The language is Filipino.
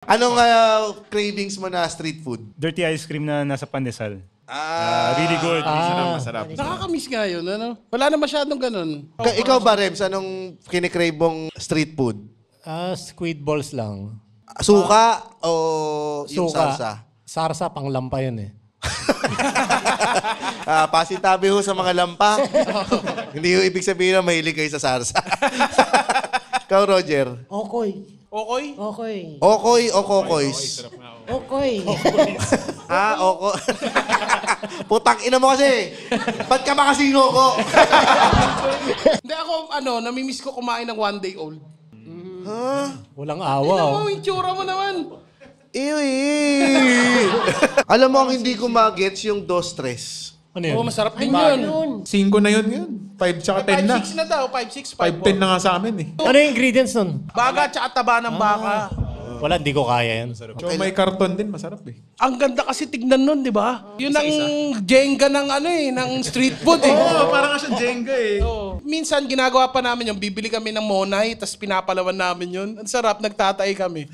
Anong cravings mo na street food? Dirty ice cream na nasa pandesal. Really good. Masarap. Nakakamiss nga yun, ano? Wala na masyadong ganun. Ikaw ba, Rebs? Anong kinikrave mong street food? Squid balls lang. Suka o yung Suka. salsa? Sarsa, panglampa yun eh. Pasitabi ho sa mga lampa. Hindi ho ibig sabihin na mahilig kayo sa sarsa. Ikaw, Roger? Okoy. Okay? Okoy. Okoy o kokoys? Okoy. Oko. Putang ina mo kasi. Ba't ka makasino ko? Hindi ako, namimiss ko kumain ng 1 day old. Walang Ano awa. mo, yung tsura mo naman. Alam mo ang hindi ko magets yung dos tres. Ano Oo, yun? masarap din Ano yun. yun? 5 na yun ngayon. 5 tsaka 10 na. 5-6 na daw, 5-6, 5-10 na nga sa amin eh. Ano yung ingredients nun? Baga tsaka taba ng baka. Wala, hindi ko kaya yan. So may karton din, masarap eh. Ang ganda kasi tignan nun, di ba? Yun ang Jenga ng ng street food eh. Oo, parang nga siyang Jenga eh. Minsan ginagawa pa namin yung bibili kami ng monay, tapos pinapalawan namin yun. Ang sarap, nagtatay kami.